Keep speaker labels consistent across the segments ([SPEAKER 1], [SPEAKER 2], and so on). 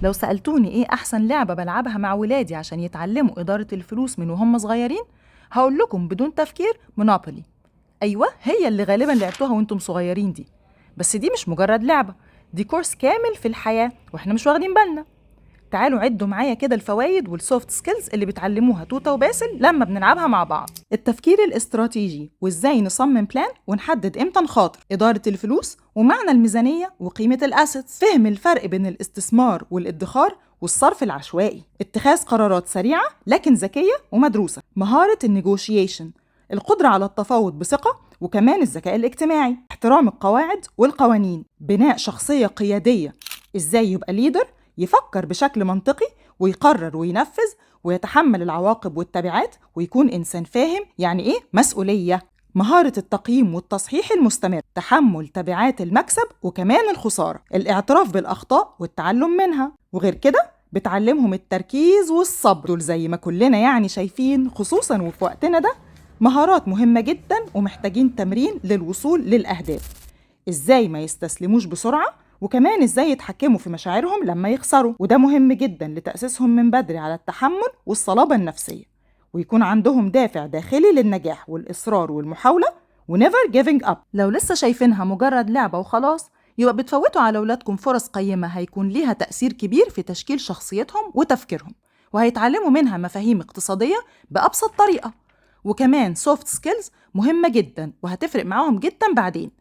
[SPEAKER 1] لو سألتوني إيه أحسن لعبة بلعبها مع ولادي عشان يتعلموا إدارة الفلوس من وهم صغيرين، هقول لكم بدون تفكير مونوبولي. أيوة، هي اللي غالبا لعبتوها وانتم صغيرين دي. بس دي مش مجرد لعبة، دي كورس كامل في الحياة واحنا مش واخدين بالنا. تعالوا عدوا معايا كده الفوائد والسوفت سكيلز اللي بتعلموها توتا وباسل لما بنلعبها مع بعض. التفكير الاستراتيجي وازاي نصمم بلان ونحدد امتى نخاطر، إدارة الفلوس ومعنى الميزانية وقيمة الأسيتس، فهم الفرق بين الاستثمار والادخار والصرف العشوائي، اتخاذ قرارات سريعة لكن ذكية ومدروسة، مهارة النيغوشيشن، القدرة على التفاوض بثقة، وكمان الذكاء الاجتماعي، احترام القواعد والقوانين، بناء شخصية قيادية، ازاي يبقى ليدر يفكر بشكل منطقي ويقرر وينفذ ويتحمل العواقب والتبعات ويكون إنسان فاهم يعني إيه مسؤولية، مهارة التقييم والتصحيح المستمر، تحمل تبعات المكسب وكمان الخسارة، الاعتراف بالأخطاء والتعلم منها. وغير كده بتعلمهم التركيز والصبر، دول زي ما كلنا يعني شايفين خصوصا وفي وقتنا ده مهارات مهمة جدا ومحتاجين تمرين للوصول للأهداف. إزاي ما يستسلموش بسرعة، وكمان إزاي يتحكموا في مشاعرهم لما يخسروا، وده مهم جدا لتأسيسهم من بدري على التحمل والصلابة النفسية، ويكون عندهم دافع داخلي للنجاح والإصرار والمحاولة ونيفر جيفينج أب. لو لسه شايفينها مجرد لعبة وخلاص، يبقى بتفوتوا على أولادكم فرص قيمة هيكون ليها تأثير كبير في تشكيل شخصيتهم وتفكيرهم، وهيتعلموا منها مفاهيم اقتصادية بأبسط طريقة. وكمان سوفت سكيلز مهمة جدا وهتفرق معاهم جدا بعدين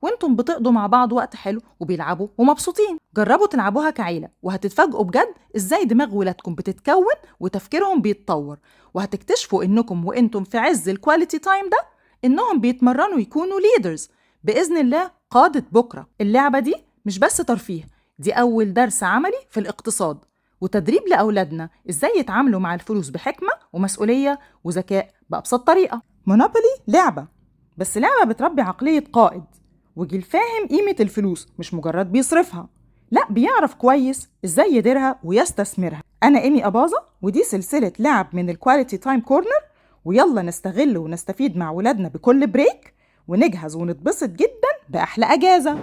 [SPEAKER 1] وانتم بتقضوا مع بعض وقت حلو وبيلعبوا ومبسوطين. جربوا تلعبوها كعيلة وهتتفاجئوا بجد ازاي دماغ ولادكم بتتكون وتفكيرهم بيتطور، وهتكتشفوا انكم وانتم في عز الكواليتي تايم ده انهم بيتمرنوا يكونوا ليدرز بإذن الله، قادة بكرة. اللعبة دي مش بس ترفيه، دي أول درس عملي في الاقتصاد وتدريب لأولادنا ازاي يتعاملوا مع الفلوس بحكمة ومسؤولية وذكاء بأبسط طريقة. مونوبولي لعبة، بس لعبة بتربي عقلية قائد وجيل فاهم قيمة الفلوس، مش مجرد بيصرفها، لا بيعرف كويس ازاي يديرها ويستثمرها. انا ايمي اباظة، ودي سلسلة لعب من الكواليتي تايم كورنر، ويلا نستغل ونستفيد مع ولادنا بكل بريك ونجهز ونتبسط جدا بأحلى أجازة.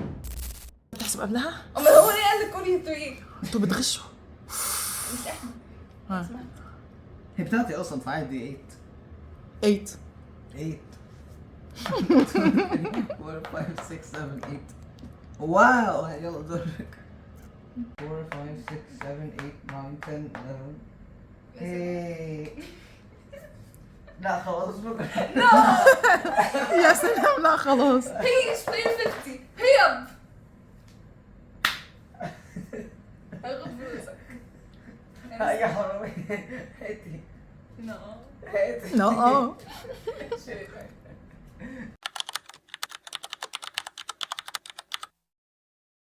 [SPEAKER 2] بتحسب قبلها؟
[SPEAKER 3] امال هو ليه قال لك قولي انتوا ايه؟
[SPEAKER 2] انتوا بتغشوا.
[SPEAKER 3] مش احنا.
[SPEAKER 2] ها.
[SPEAKER 4] هي بتاعتي اصلا في عادي
[SPEAKER 2] 8
[SPEAKER 4] 8 4 5 6 7 8. واو يلا دورك. 4 5 6 7 8 9 10 11. هي لا خلاص بكره.
[SPEAKER 2] يا سلام، لا خلاص.
[SPEAKER 3] هي ايش بلاي 50 هي هاخد فلوسك.
[SPEAKER 4] يا حرامي هاتي
[SPEAKER 3] نو
[SPEAKER 4] هاتي
[SPEAKER 2] لا